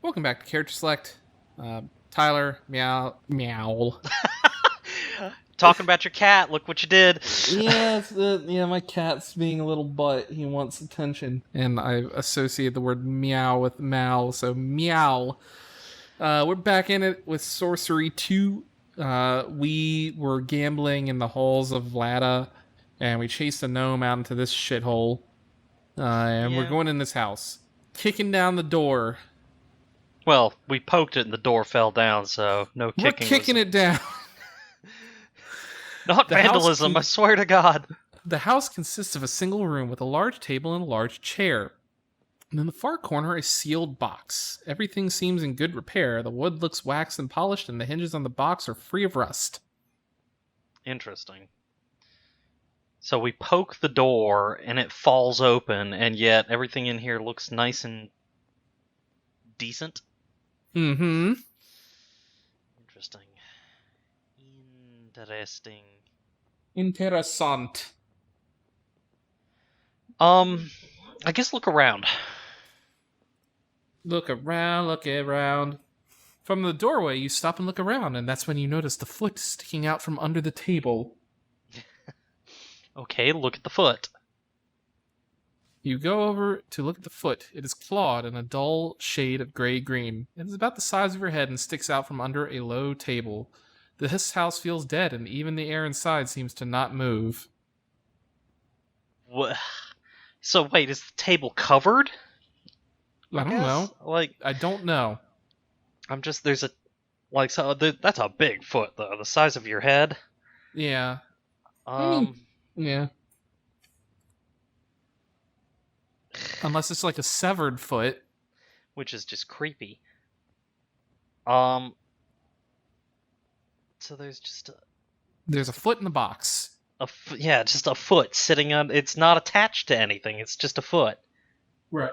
Welcome back to Character Select. Tyler, meow. Talking about your cat, look what you did. Yeah, my cat's being a little butt. He wants attention. And I associate the word meow with mal, so meow. We're back in it with Sorcery 2. We were gambling in the halls of Vlada, and we chased a gnome out into this shithole. And we're Yeah. going in this house. Kicking down the door. Well, we poked it and the door fell down, so no We're kicking. kicking it down. Not The house vandalism, I swear to God. The house consists of a single room with a large table and a large chair. And in the far corner, a sealed box. Everything seems in good repair. The wood looks waxed and polished, and the hinges on the box are free of rust. Interesting. So we poke the door and it falls open, and yet everything in here looks nice and decent. Mm-hmm. Interesting. Interesting. Interessant. I guess look around. Look around. From the doorway, you stop and look around, and that's when you notice the foot sticking out from under the table. Okay, look at the foot. You go over to look at the foot. It is clawed in a dull shade of gray-green. It is about the size of your head and sticks out from under a low table. This house feels dead, and even the air inside seems to not move. What? So wait, is the table covered? I don't know. Like, I don't know. there's a, like, so that's a big foot though, the size of your head. Yeah. Yeah. Unless it's like a severed foot. Which is just creepy. So There's a foot in the box. just a foot sitting on. It's not attached to anything. It's just a foot. Right.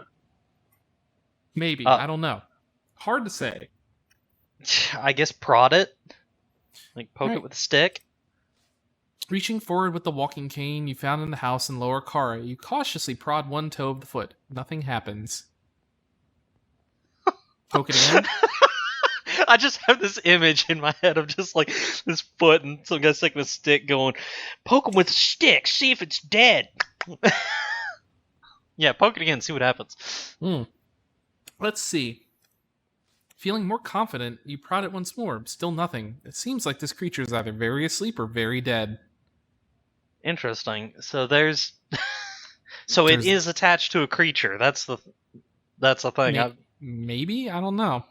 Maybe. I don't know. Hard to say. I guess prod it. Like poke it with a stick. Reaching forward with the walking cane you found in the house in Lower Kara, you cautiously prod one toe of the foot. Nothing happens. Poke it again. I just have this image in my head of just like this foot and some guy sticking a stick going, poke him with a stick, see if it's dead. Yeah, poke it again, see what happens. Let's see. Feeling more confident, you prod it once more. Still nothing. It seems like this creature is either very asleep or very dead. Interesting. So there's it is attached to a creature. That's the thing. Maybe? I don't know.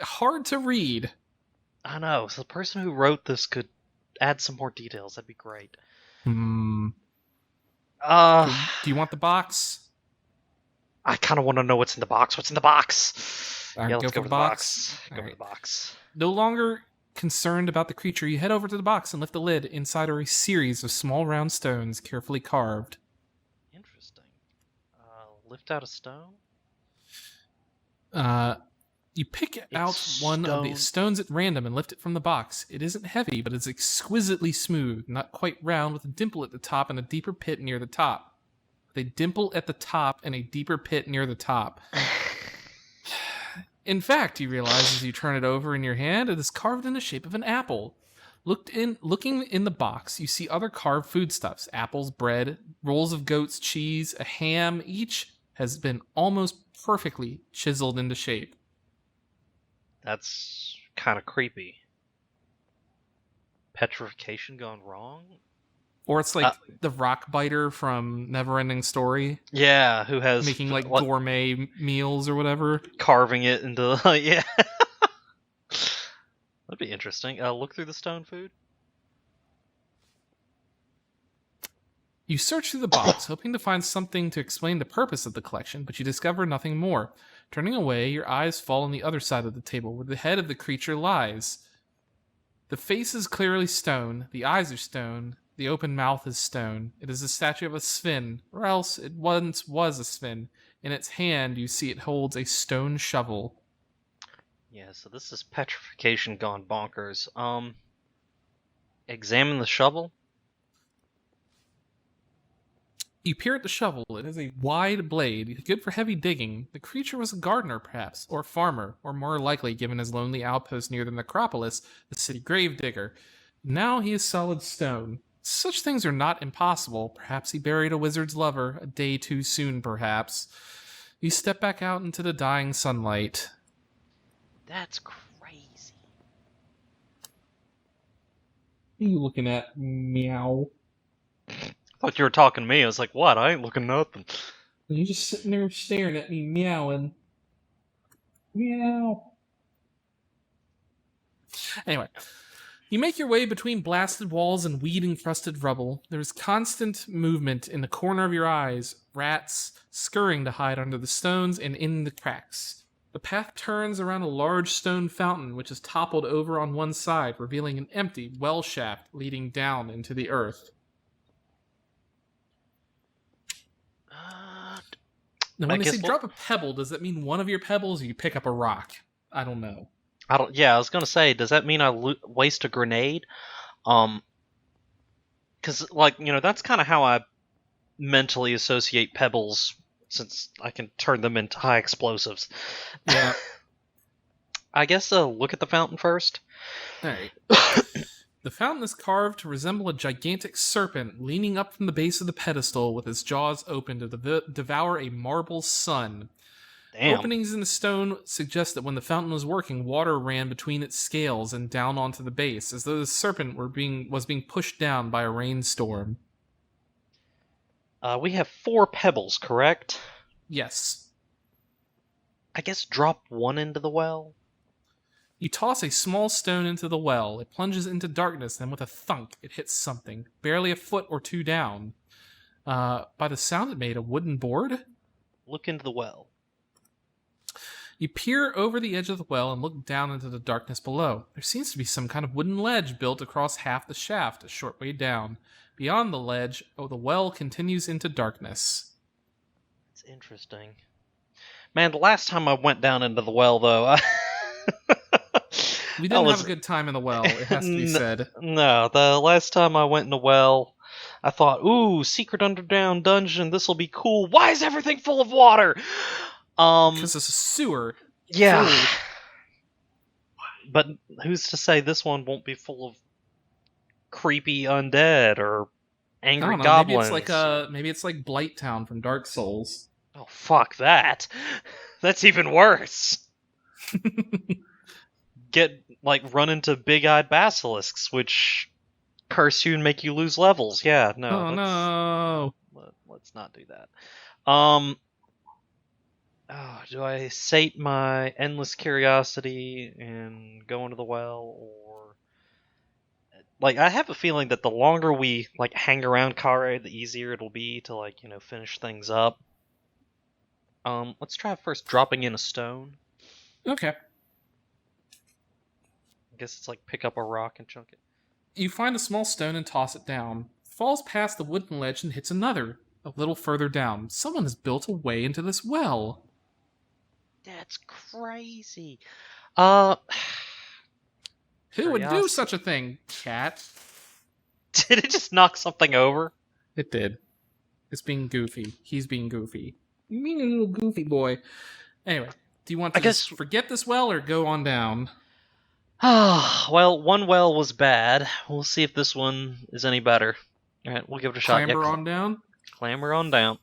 Hard to read. I know. So the person who wrote this could add some more details. That'd be great. Do you want the box? I kind of want to know what's in the box. What's in the box? All right, let's go for for the box. Go for the box. No longer concerned about the creature, you head over to the box and lift the lid. Inside are a series of small round stones carefully carved. Interesting. Lift out a stone? You pick out one of the stones at random and lift it from the box. It isn't heavy, but it's exquisitely smooth, not quite round, with a dimple at the top and a deeper pit near the top. With a dimple at the top and a deeper pit near the top. In fact, you realize as you turn it over in your hand, it is carved in the shape of an apple. Looking in the box, you see other carved foodstuffs: apples, bread, rolls of goat's cheese, a ham. Each has been almost perfectly chiseled into shape. That's kind of creepy. Petrification gone wrong? Or it's like the rock biter from Neverending Story. Yeah, who has making like gourmet meals or whatever. Carving it into yeah. That'd be interesting. Look through the stone food. You search through the box, hoping to find something to explain the purpose of the collection, but you discover nothing more. Turning away, your eyes fall on the other side of the table, where the head of the creature lies. The face is clearly stone, the eyes are stone, the open mouth is stone. It is a statue of a Sven, or else it once was a Sven. In its hand, you see it holds a stone shovel. Yeah, so this is petrification gone bonkers. Examine the shovel. You peer at the shovel. It has a wide blade, good for heavy digging. The creature was a gardener, perhaps, or farmer, or more likely, given his lonely outpost near the necropolis, the city gravedigger. Now he is solid stone. Such things are not impossible. Perhaps he buried a wizard's lover, a day too soon, perhaps. You step back out into the dying sunlight. That's crazy. What are you looking at, meow? Thought you were talking to me. I was like, what? I ain't looking nothing. You're just sitting there staring at me, meowing. Meow. Anyway, you make your way between blasted walls and weed-encrusted rubble. There's constant movement in the corner of your eyes, rats scurrying to hide under the stones and in the cracks. The path turns around a large stone fountain, which is toppled over on one side, revealing an empty well shaft leading down into the earth. Now, when they say drop a pebble, does that mean one of your pebbles or you pick up a rock? I don't know. Yeah, I was gonna say, does that mean I waste a grenade? Because, that's kind of how I mentally associate pebbles, since I can turn them into high explosives. Yeah. I guess look at the fountain first. Alright. The fountain is carved to resemble a gigantic serpent leaning up from the base of the pedestal with its jaws open to devour a marble sun. Damn. Openings in the stone suggest that when the fountain was working, water ran between its scales and down onto the base, as though the serpent was being pushed down by a rainstorm. We have 4 pebbles, correct? Yes. I guess drop one into the well? You toss a small stone into the well. It plunges into darkness, then with a thunk, it hits something, barely a foot or two down. By the sound, it made a wooden board? Look into the well. You peer over the edge of the well and look down into the darkness below. There seems to be some kind of wooden ledge built across half the shaft, a short way down. Beyond the ledge, the well continues into darkness. It's interesting. Man, the last time I went down into the well, though, we didn't have a good time in the well, it has to be said. No, the last time I went in the well, I thought, ooh, secret underground dungeon, this'll be cool. Why is everything full of water? Because it's a sewer. Yeah. But who's to say this one won't be full of creepy undead or angry goblins? Maybe it's like Blight Town from Dark Souls. Oh, fuck that. That's even worse. Run into big-eyed basilisks, which curse you and make you lose levels. Yeah, no. Let's not do that. Do I sate my endless curiosity and go into the well, or... I have a feeling that the longer we, hang around Kare, the easier it'll be to, finish things up. Let's try first dropping in a stone. Okay. I guess it's pick up a rock and chunk it. You find a small stone and toss it down. It falls past the wooden ledge and hits another, a little further down. Someone has built a way into this well. That's crazy. Who would do such a thing, cat? Did it just knock something over? It did. It's being goofy. He's being goofy. You mean a little goofy boy. Anyway, do you want to just forget this well or go on down? Well, one well was bad. We'll see if this one is any better. Alright, we'll give it a shot. Clamber on down? Clamber on down.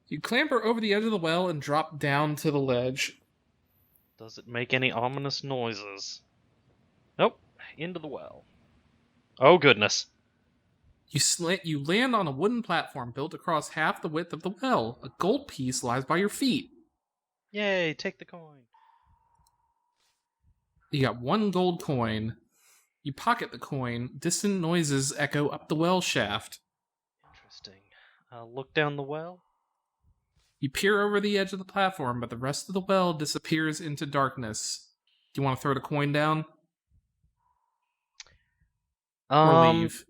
You clamber over the edge of the well and drop down to the ledge. Does it make any ominous noises? Nope. Into the well. Oh, goodness. You land on a wooden platform built across half the width of the well. A gold piece lies by your feet. Yay, take the coin. You got 1 gold coin. You pocket the coin. Distant noises echo up the well shaft. Interesting. Look down the well. You peer over the edge of the platform, but the rest of the well disappears into darkness. Do you want to throw the coin down? Or leave?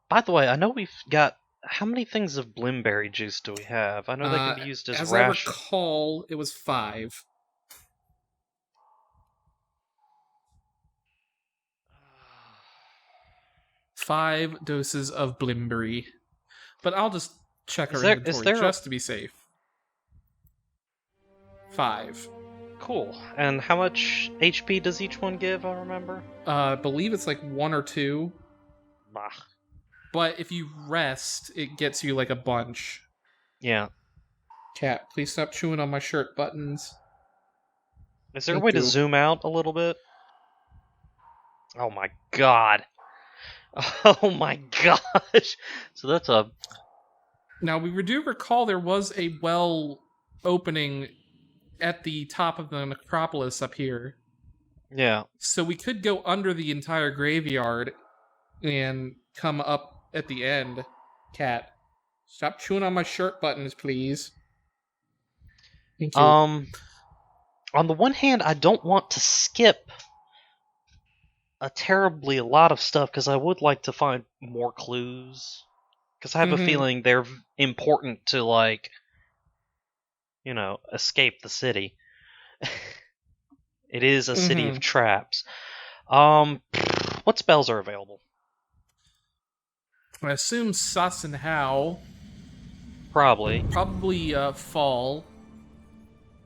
By the way, I know we've got... How many things of blimberry juice do we have? I know they can be used as ration. I recall, it was 5. 5 doses of Blimberry. But I'll just check our Is inventory there just to be safe. 5. Cool. And how much HP does each one give, I remember? I believe it's like 1 or 2. Bah. But if you rest, it gets you like a bunch. Yeah. Cat, please stop chewing on my shirt buttons. Is there a Thank way to you. zoom out a little bit? Oh my god. Oh my gosh. So that's a... Now, we do recall there was a well opening at the top of the necropolis up here. Yeah. So we could go under the entire graveyard and come up at the end. Cat, stop chewing on my shirt buttons, please. Thank you. On the one hand, I don't want to skip a lot of stuff because I would like to find more clues. Because I have a feeling they're important to, like, you know, escape the city. It is a city of traps. What spells are available? I assume Sus and How. Probably. Probably Fall.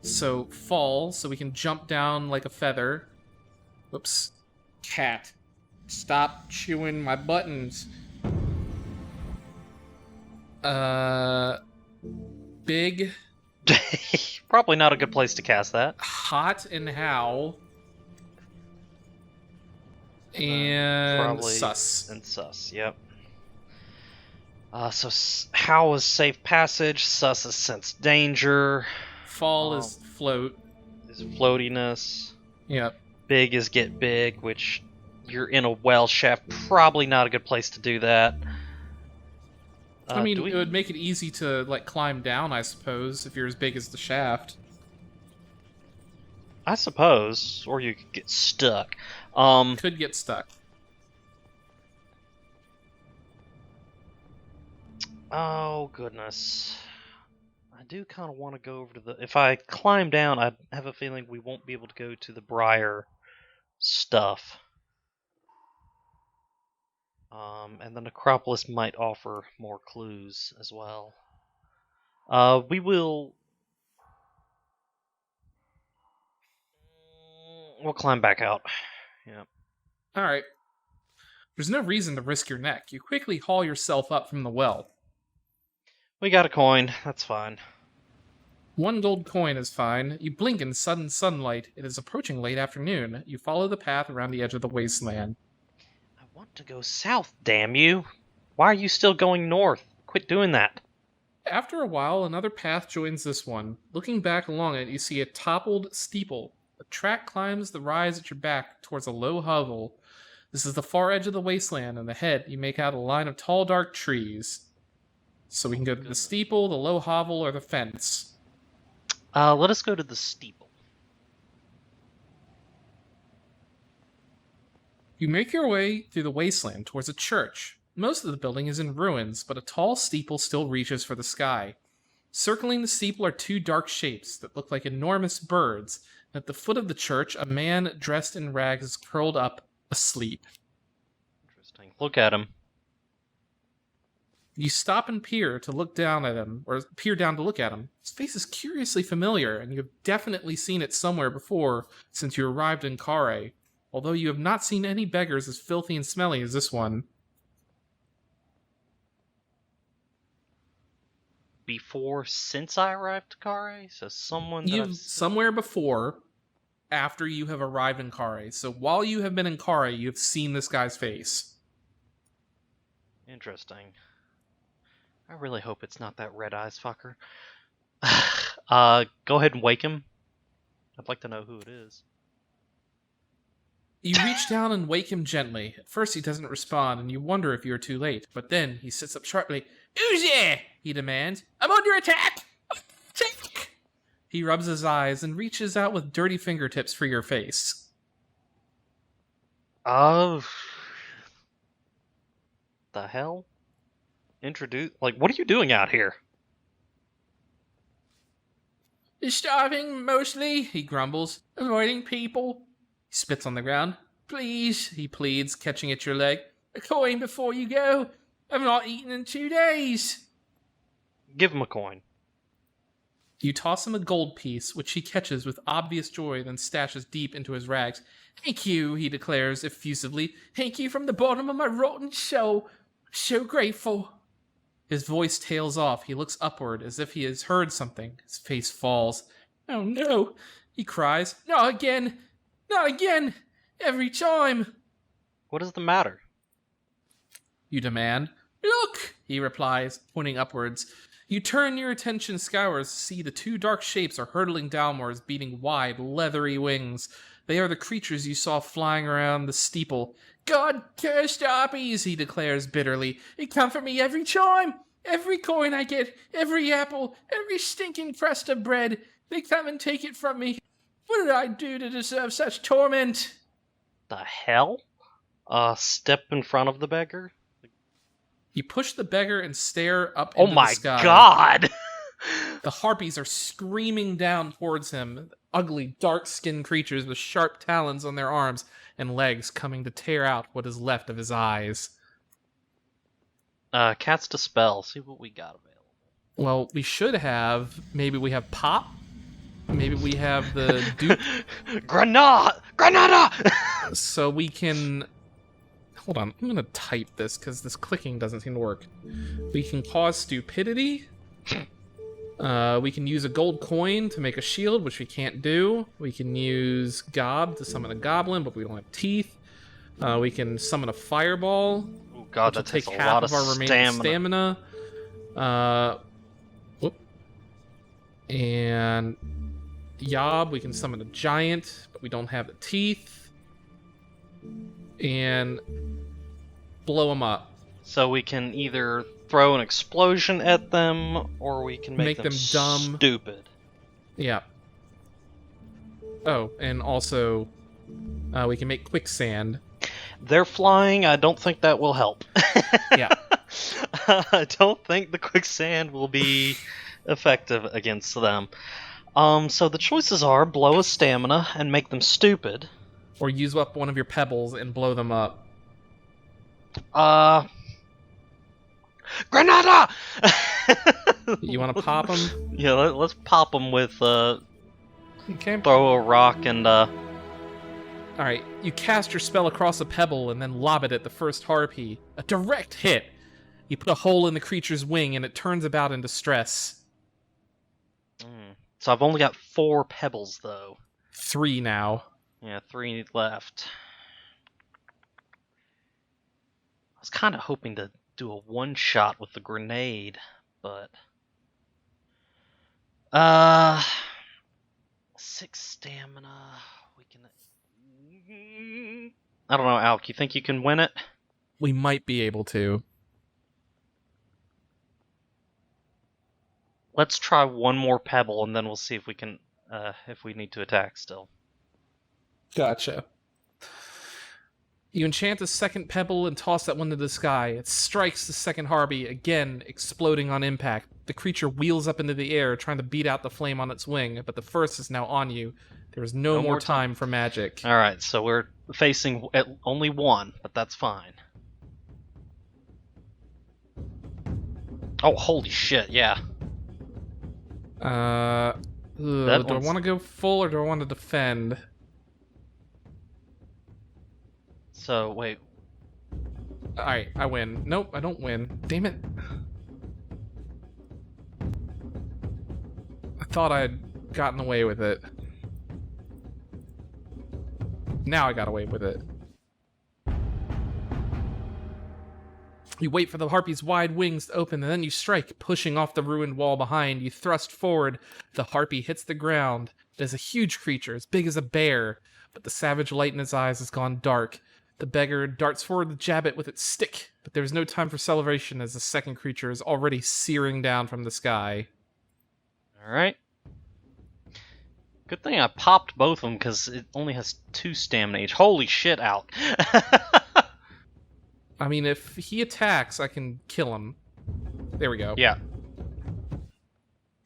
So Fall, so we can jump down like a feather. Whoops. Cat, stop chewing my buttons. Big. Probably not a good place to cast that. Hot and How. And Probably Sus. And Sus, yep. So How is safe passage, Sus is sense danger. Fall is float. Is floatiness. Yep. Big is get big, which you're in a well shaft. Probably not a good place to do that. I mean, it would make it easy to like climb down, I suppose, if you're as big as the shaft. I suppose, or you could get stuck. Could get stuck. Oh goodness. I do kind of want to go over to the... If I climb down, I have a feeling we won't be able to go to the Briar stuff. And the Necropolis might offer more clues as well. We will... We'll climb back out. Yeah. Alright. There's no reason to risk your neck. You quickly haul yourself up from the well. We got a coin. That's fine. 1 gold coin is fine. You blink in sudden sunlight. It is approaching late afternoon. You follow the path around the edge of the wasteland. I want to go south, damn you. Why are you still going north? Quit doing that. After a while, another path joins this one. Looking back along it, you see a toppled steeple. The track climbs the rise at your back towards a low hovel. This is the far edge of the wasteland, and ahead you make out a line of tall, dark trees. So we can go to the steeple, the low hovel, or the fence. Let us go to the steeple. You make your way through the wasteland towards a church. Most of the building is in ruins, but a tall steeple still reaches for the sky. Circling the steeple are 2 dark shapes that look like enormous birds, and at the foot of the church, a man dressed in rags is curled up, asleep. Interesting. Look at him. You stop and peer to look down at him, or peer down to look at him. His face is curiously familiar, and you have definitely seen it somewhere before since you arrived in Kare, although you have not seen any beggars as filthy and smelly as this one. Since I arrived to Kare? So someone that somewhere before, after you have arrived in Kare. So while you have been in Kare, you have seen this guy's face. Interesting. I really hope it's not that red eyes fucker. Go ahead and wake him. I'd like to know who it is. You reach down and wake him gently. At first he doesn't respond, and you wonder if you are too late. But then he sits up sharply. "Who's there?" he demands. "I'm under attack! Attack!" He rubs his eyes and reaches out with dirty fingertips for your face. The hell? What are you doing out here? "Starving, mostly," he grumbles. "Avoiding people." He spits on the ground. "Please," he pleads, catching at your leg. A coin before you go. I've not eaten in 2 days. Give him a coin. You toss him a gold piece, which he catches with obvious joy, then stashes deep into his rags. Thank you, he declares effusively. Thank you from the bottom of my rotten soul. So grateful. His voice tails off. He looks upward as if he has heard something. His face falls. Oh no, he cries. Not again. Not again. Every time. What is the matter? You demand. Look, he replies, pointing upwards. You turn your attention scours to see the 2 dark shapes are hurtling downwards, beating wide, leathery wings. They are the creatures you saw flying around the steeple. God cursed harpies, he declares bitterly. They come for me every time. Every coin I get, every apple, every stinking crust of bread. They come and take it from me. What did I do to deserve such torment? The hell? Step in front of the beggar? You push the beggar and stare up Oh into my the sky. god! The harpies are screaming down towards him, ugly, dark-skinned creatures with sharp talons on their arms and legs coming to tear out what is left of his eyes. Cast a spell. See what we got available. Well, we should have... Maybe we have Pop? Maybe we have the Dupe? Granada! So we can... Hold on, I'm gonna type this because this clicking doesn't seem to work. We can cause stupidity. We can use a gold coin to make a shield, which we can't do. We can use Gob to summon a goblin, but we don't have teeth. We can summon a fireball. Oh god, that take takes half a lot of our remaining stamina. Whoop. And Yob, we can summon a giant, but we don't have the teeth. And blow them up. So we can either throw an explosion at them, or we can make them dumb. Stupid. Yeah. Oh, and also, we can make quicksand. They're flying. I don't think that will help. Yeah. I don't think the quicksand will be effective against them. So the choices are blow a stamina and make them stupid. Or use up one of your pebbles and blow them up. Granada! You want to pop them? Yeah, let's pop them with, Okay. throw a rock and, Alright, you cast your spell across a pebble and then lob it at the first harpy. A direct hit! You put a hole in the creature's wing and it turns about in distress. So I've only got 4 pebbles, though. 3 now. Yeah, 3 left. I was kind of hoping to do a one-shot with the grenade, but... 6 stamina... We can... I don't know, Alk, you think you can win it? We might be able to. Let's try one more pebble, and then we'll see if we can... if we need to attack still. Gotcha. You enchant a second pebble and toss that one to the sky. It strikes the second harpy, again exploding on impact. The creature wheels up into the air, trying to beat out the flame on its wing, but the first is now on you. There is no more time for magic. Alright, so we're facing only one, but that's fine. Oh, holy shit, yeah. Do I want to go full or do I want to defend? So, wait. Alright, I win. Nope, I don't win. Damn it. I thought I had gotten away with it. Now I got away with it. You wait for the harpy's wide wings to open, and then you strike, pushing off the ruined wall behind. You thrust forward. The harpy hits the ground. It is a huge creature, as big as a bear, but the savage light in his eyes has gone dark. The beggar darts forward to jab it with its stick, but there is no time for celebration as the second creature is already searing down from the sky. Alright. Good thing I popped both of them, because it only has 2 stamina each. Holy shit, Alk. I mean, if he attacks, I can kill him. There we go. Yeah.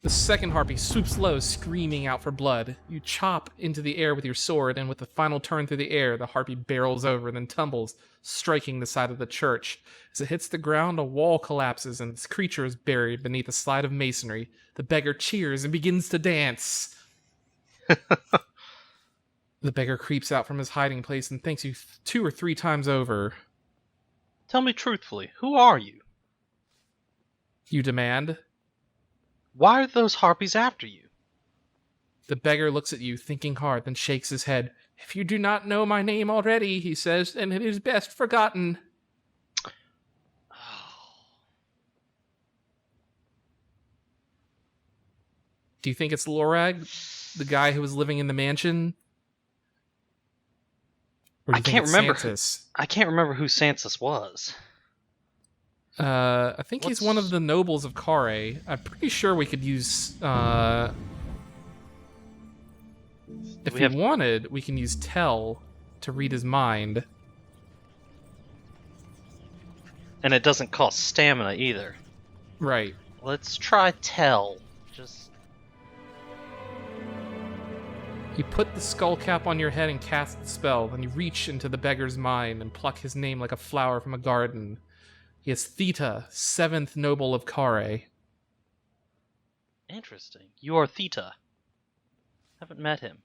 The second harpy swoops low, screaming out for blood. You chop into the air with your sword, and with the final turn through the air, the harpy barrels over, then tumbles, striking the side of the church. As it hits the ground, a wall collapses, and its creature is buried beneath a slide of masonry. The beggar cheers and begins to dance. The beggar creeps out from his hiding place and thanks you 2 or 3 times over. Tell me truthfully, who are you? You demand. Why are those harpies after you? The beggar looks at you, thinking hard, then shakes his head. If you do not know my name already, he says, then it is best forgotten. Do you think it's Lorag, the guy who was living in the mansion? Or do you think it's Santis? I can't remember who Santis was. I think he's one of the nobles of Kare. I'm pretty sure we could use... if we wanted, we can use Tell to read his mind. And it doesn't cost stamina either. Right. Let's try Tell. You put the skull cap on your head and cast the spell, then you reach into the beggar's mind and pluck his name like a flower from a garden. He is Theta, 7th noble of Kare. Interesting. You are Theta. Haven't met him.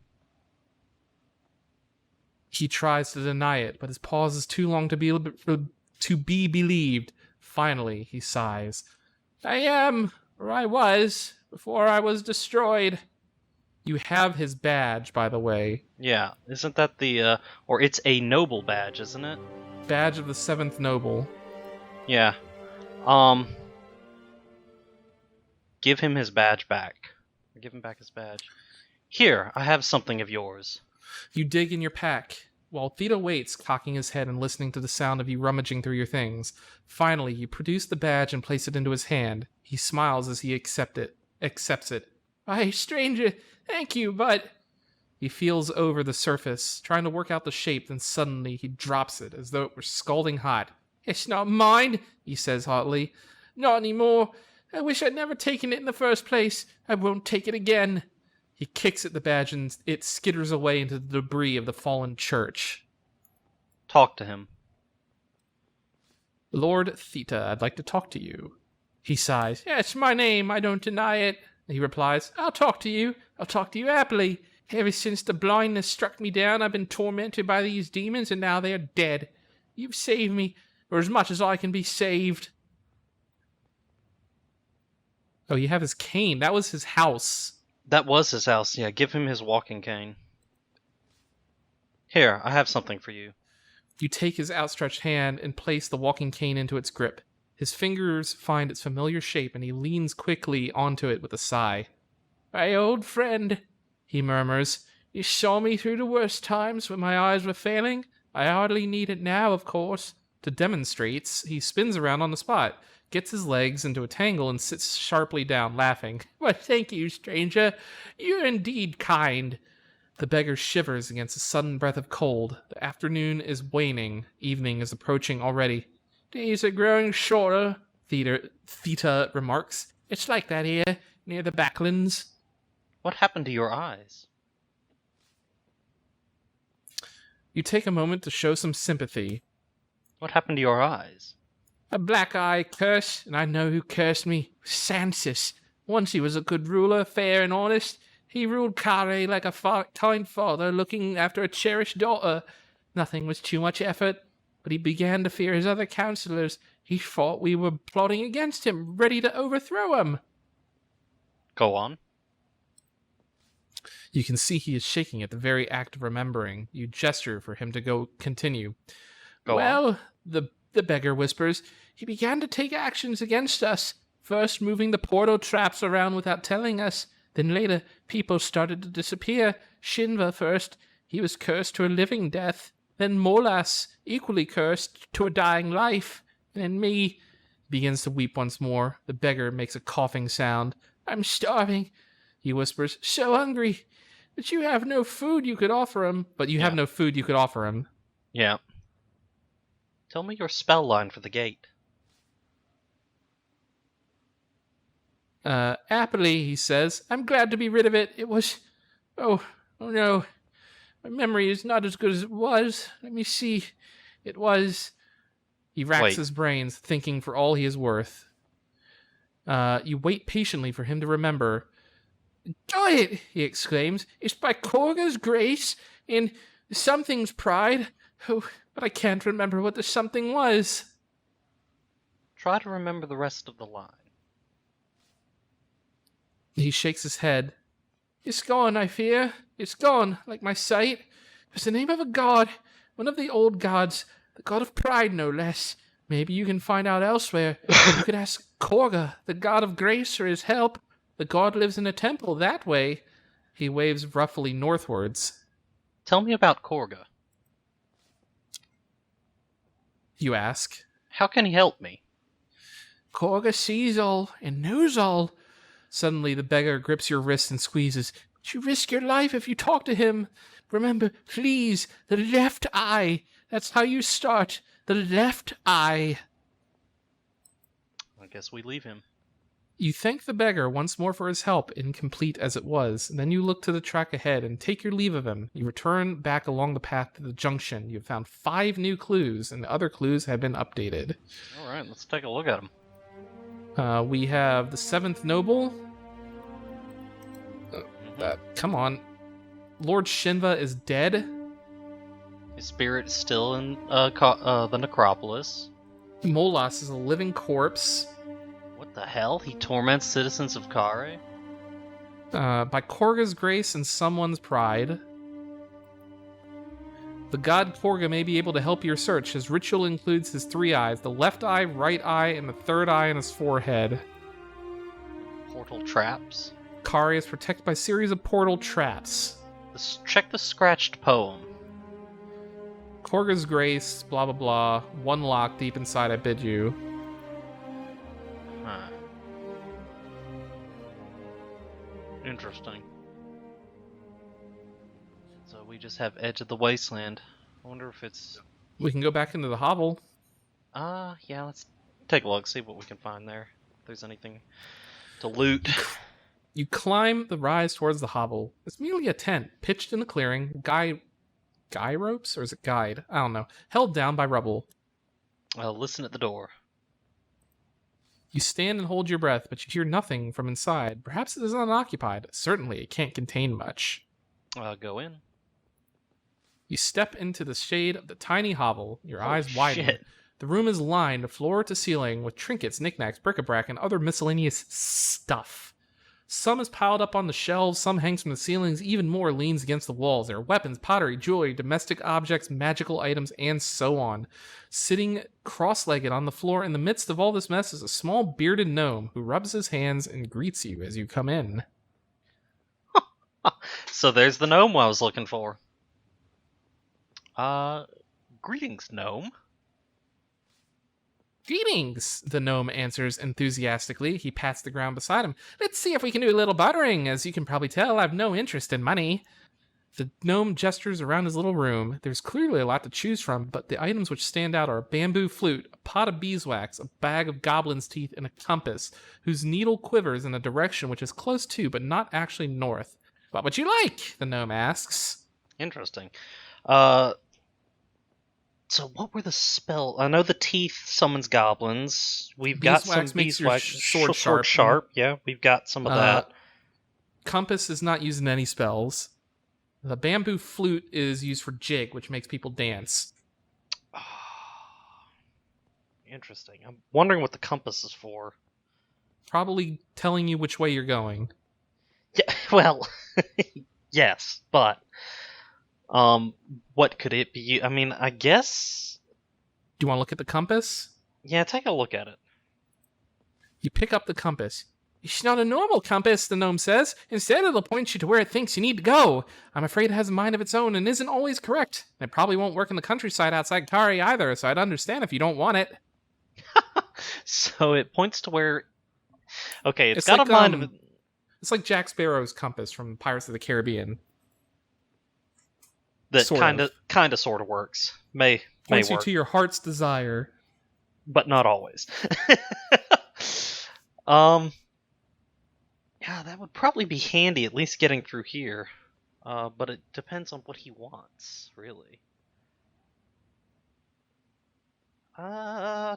He tries to deny it, but his pause is too long to be believed. Finally, he sighs. I am, or I was, before I was destroyed. You have his badge, by the way. Yeah, isn't that the, or it's a noble badge, isn't it? Badge of the 7th noble. Yeah. Give him his badge back. Give him back his badge. Here, I have something of yours. You dig in your pack, while Theta waits, cocking his head and listening to the sound of you rummaging through your things. Finally, you produce the badge and place it into his hand. He smiles as he accepts it. Why, stranger, thank you, but... He feels over the surface, trying to work out the shape, then suddenly he drops it, as though it were scalding hot. It's not mine, he says hotly. Not anymore. I wish I'd never taken it in the first place. I won't take it again. He kicks at the badge and it skitters away into the debris of the fallen church. Talk to him. Lord Theta, I'd like to talk to you. He sighs. It's my name, I don't deny it. He replies, I'll talk to you. I'll talk to you happily. Ever since the blindness struck me down, I've been tormented by these demons, and now they are dead. You've saved me, or as much as I can be saved. Oh, you have his cane. That was his house. That was his house, yeah. Give him his walking cane. Here, I have something for you. You take his outstretched hand and place the walking cane into its grip. His fingers find its familiar shape, and he leans quickly onto it with a sigh. My old friend, he murmurs, you saw me through the worst times when my eyes were failing. I hardly need it now, of course. To demonstrate, he spins around on the spot, gets his legs into a tangle, and sits sharply down, laughing. Well, thank you, stranger. You're indeed kind. The beggar shivers against a sudden breath of cold. The afternoon is waning. Evening is approaching already. Days are growing shorter, Theta remarks. It's like that here, near the backlands. What happened to your eyes? You take a moment to show some sympathy. What happened to your eyes? A black eye curse, and I know who cursed me. Sansis. Once he was a good ruler, fair and honest. He ruled Kare like a kind father looking after a cherished daughter. Nothing was too much effort, but he began to fear his other counselors. He thought we were plotting against him, ready to overthrow him. Go on. You can see he is shaking at the very act of remembering. You gesture for him to continue. Go on. The beggar whispers, he began to take actions against us. First moving the portal traps around without telling us. Then later, people started to disappear. Shinva first. He was cursed to a living death. Then Molas, equally cursed to a dying life. And then me. Begins to weep once more. The beggar makes a coughing sound. I'm starving, he whispers. So hungry. But you have no food you could offer him. Have no food you could offer him. Yeah. Tell me your spell line for the gate. Happily, he says. I'm glad to be rid of it. It was... Oh no. My memory is not as good as it was. Let me see. It was... He racks Wait. his brains, thinking for all he is worth. You wait patiently for him to remember. Do it, he exclaims. It's by Korga's grace and something's pride. Oh, but I can't remember what the something was. Try to remember the rest of the line. He shakes his head. It's gone, I fear. It's gone, like my sight. It was the name of a god, one of the old gods, the god of pride, no less. Maybe you can find out elsewhere. You could ask Korga, the god of grace, for his help. The god lives in a temple that way. He waves roughly northwards. Tell me about Korga. You ask. How can he help me? Korga sees all and knows all. Suddenly the beggar grips your wrist and squeezes. But you risk your life if you talk to him. Remember, please, the left eye. That's how you start. The left eye. I guess we leave him. You thank the beggar once more for his help, incomplete as it was. And then you look to the track ahead and take your leave of him. You return back along the path to the junction. You have found 5 new clues, and the other clues have been updated. All right, let's take a look at them. We have the 7th noble. Come on. Lord Shinva is dead. His spirit is still in the necropolis. Molas is a living corpse. What the hell? He torments citizens of Kare? By Korga's grace and someone's pride. The god Korga may be able to help your search. His ritual includes his 3 eyes, the left eye, right eye, and the 3rd eye in his forehead. Portal traps? Kare is protected by a series of portal traps. Check the scratched poem. Korga's grace, blah blah blah. 1 lock deep inside I bid you. Huh. Interesting. So we just have Edge of the Wasteland. I wonder if it's... We can go back into the hovel. Yeah, let's take a look, see what we can find there. If there's anything to loot. You climb the rise towards the hovel. It's merely a tent, pitched in the clearing. Guy ropes? Or is it guide? I don't know. Held down by rubble. Listen at the door. You stand and hold your breath, but you hear nothing from inside. Perhaps it is unoccupied. Certainly, it can't contain much. Go in. You step into the shade of the tiny hovel. Your eyes widen. Shit. The room is lined floor to ceiling with trinkets, knickknacks, bric-a-brac, and other miscellaneous stuff. Some is piled up on the shelves, some hangs from the ceilings, even more leans against the walls. There are weapons, pottery, jewelry, domestic objects, magical items, and so on. Sitting cross-legged on the floor in the midst of all this mess is a small bearded gnome who rubs his hands and greets you as you come in. So there's the gnome I was looking for. Greetings, gnome. Greetings, the gnome answers enthusiastically. He pats the ground beside him. Let's see if we can do a little buttering. As you can probably tell, I have no interest in money. The gnome gestures around his little room. There's clearly a lot to choose from, but the items which stand out are a bamboo flute, a pot of beeswax, a bag of goblin's teeth, and a compass, whose needle quivers in a direction which is close to, but not actually north. What would you like? The gnome asks. Interesting. So what were the spells? I know the teeth summons goblins. We've got some Makes your beeswax. sword sharp. Yeah, we've got some of that. Compass is not used in any spells. The bamboo flute is used for jig, which makes people dance. Interesting. I'm wondering what the compass is for. Probably telling you which way you're going. Yeah, well, yes, but what could it be? I mean, I guess... Do you want to look at the compass? Yeah, take a look at it. You pick up the compass. It's not a normal compass, the gnome says. Instead, it'll point you to where it thinks you need to go. I'm afraid it has a mind of its own and isn't always correct. And it probably won't work in the countryside outside Kari either, so I'd understand if you don't want it. So it points to where... Okay, It's got like, a mind of... It's like Jack Sparrow's compass from Pirates of the Caribbean. That Sort kind of sort of works. May Points you work, to your heart's desire. but not always. Yeah, that would probably be handy, at least getting through here. But it depends on what he wants, really. Yeah,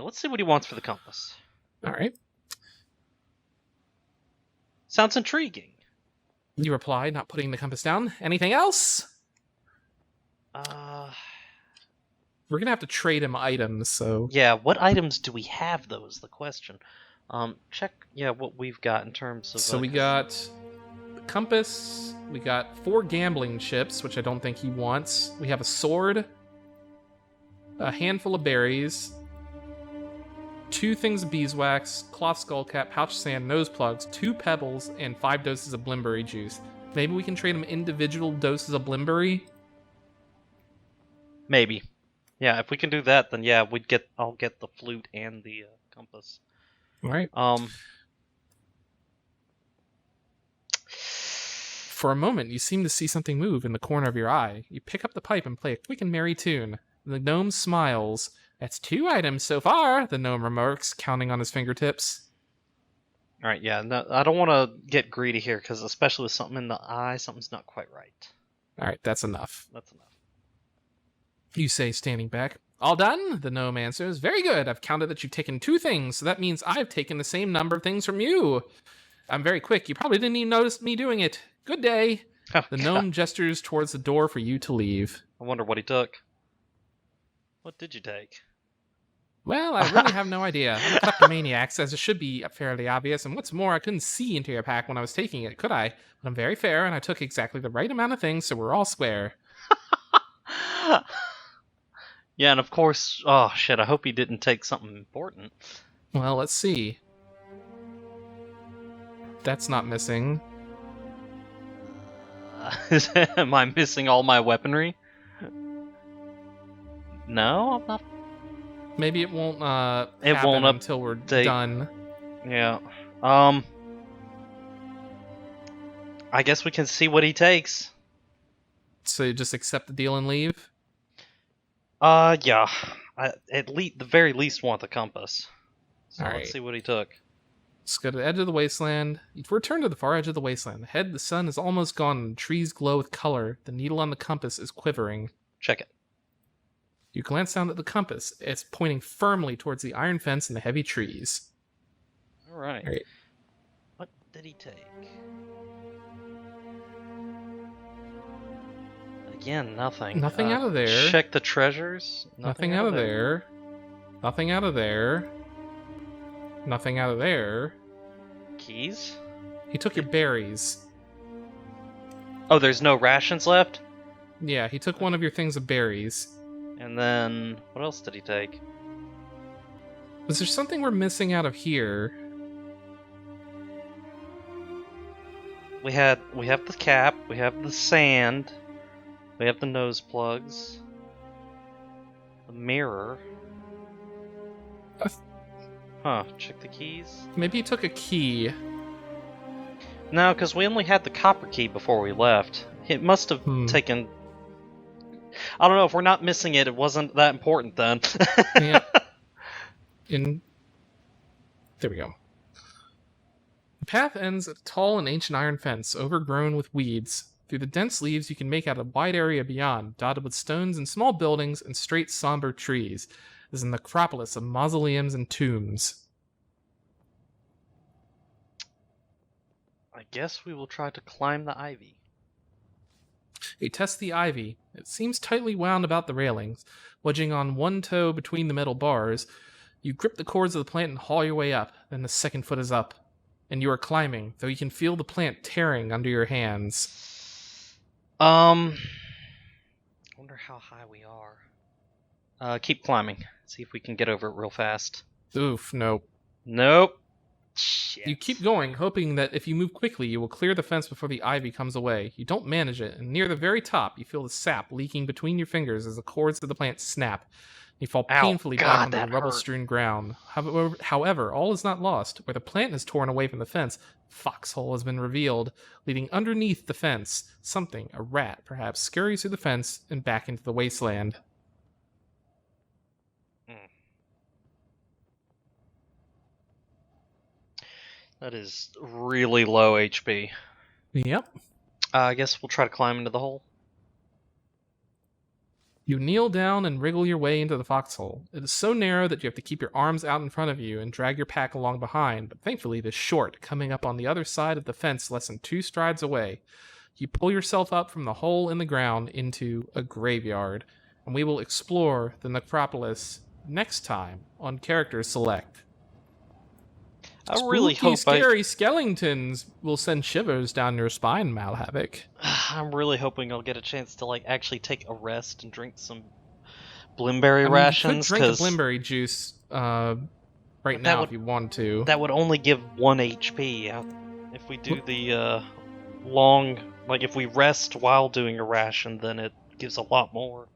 let's see what he wants for the compass. All right. Sounds intriguing. You reply, not putting the compass down. Anything else? We're gonna have to trade him items, so Yeah, what items do we have, though, is the question. Check, what we've got in terms of... we got the compass. We got 4 gambling chips, which I don't think he wants. We have a sword, a handful of berries, 2 things of beeswax, cloth skull cap, pouch sand, nose plugs, 2 pebbles, and 5 doses of blimberry juice. Maybe we can trade him individual doses of blimberry. Maybe. Yeah, if we can do that, then yeah, I'll get the flute and the compass. All right. For a moment, you seem to see something move in the corner of your eye. You pick up the pipe and play a quick and merry tune. The gnome smiles. That's 2 items so far, the gnome remarks, counting on his fingertips. All right, yeah, no, I don't want to get greedy here, because especially with something in the eye, something's not quite right. All right, that's enough. That's enough. You say, standing back. All done? The gnome answers. Very good. I've counted that you've taken 2 things, so that means I've taken the same number of things from you. I'm very quick. You probably didn't even notice me doing it. Good day. Oh, the gnome gestures towards the door for you to leave. I wonder what he took. What did you take? Well, I really have no idea. I'm a kleptomaniac, as it should be fairly obvious, and what's more, I couldn't see into your pack when I was taking it, could I? But I'm very fair, and I took exactly the right amount of things, so we're all square. Yeah, and of course, oh shit, I hope he didn't take something important. Well, let's see. That's not missing. Am I missing all my weaponry? No, I'm not. Maybe it won't It happen won't until we're done. Yeah. I guess we can see what he takes. So you just accept the deal and leave? Yeah. The very least want the compass. So All let's right. see what he took. Let's go to the edge of the wasteland. You've returned to the far edge of the wasteland. Ahead, the sun is almost gone and the trees glow with color. The needle on the compass is quivering. Check it. You glance down at the compass. It's pointing firmly towards the iron fence and the heavy trees. All right. All right. What did he take? Again, nothing. Nothing out of there. Check the treasures. Nothing out of there. Nothing out of there. Nothing out of there. Keys? He took your berries. Oh, there's no rations left? Yeah, he took one of your things of berries. And then, what else did he take? Was there something we're missing out of here? We have the cap, we have the sand, we have the nose plugs, the mirror. Huh, check the keys? Maybe he took a key. No, because we only had the copper key before we left. It must have taken... I don't know, if we're not missing it, it wasn't that important then. Yeah. There we go. The path ends at a tall and ancient iron fence, overgrown with weeds. Through the dense leaves, you can make out a wide area beyond, dotted with stones and small buildings and straight, somber trees. This is a necropolis of mausoleums and tombs. I guess we will try to climb the ivy. You test the ivy. It seems tightly wound about the railings. Wedging on one toe between the metal bars, you grip the cords of the plant and haul your way up. Then the second foot is up. And you are climbing, though you can feel the plant tearing under your hands. I wonder how high we are. Keep climbing. See if we can get over it real fast. Oof, nope. Nope. Shit. You keep going, hoping that if you move quickly, you will clear the fence before the ivy comes away. You don't manage it, and near the very top, you feel the sap leaking between your fingers as the cords of the plant snap. You fall painfully back onto the rubble-strewn ground. However, all is not lost. Where the plant is torn away from the fence, a foxhole has been revealed, leading underneath the fence. Something, a rat perhaps, scurries through the fence and back into the wasteland. That is really low HP. Yep. I guess we'll try to climb into the hole. You kneel down and wriggle your way into the foxhole. It is so narrow that you have to keep your arms out in front of you and drag your pack along behind, but thankfully it is short, coming up on the other side of the fence less than 2 strides away. You pull yourself up from the hole in the ground into a graveyard, and we will explore the necropolis next time on Character Select. I really Spooky, hope scary skeletons will send shivers down your spine, Malhavoc. I'm really hoping I'll get a chance to actually take a rest and drink some blimberry You rations. could drink a blimberry juice right now if you want to. That would only give 1 HP. If we do the long, if we rest while doing a ration, then it gives a lot more.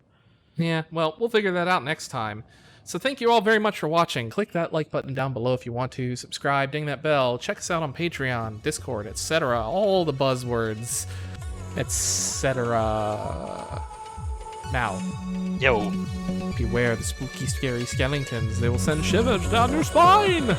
Yeah, well, we'll figure that out next time. So thank you all very much for watching. Click that like button down below if you want to. Subscribe, ding that bell. Check us out on Patreon, Discord, etc. All the buzzwords, etc. Now, beware the spooky, scary skeletons. They will send shivers down your spine!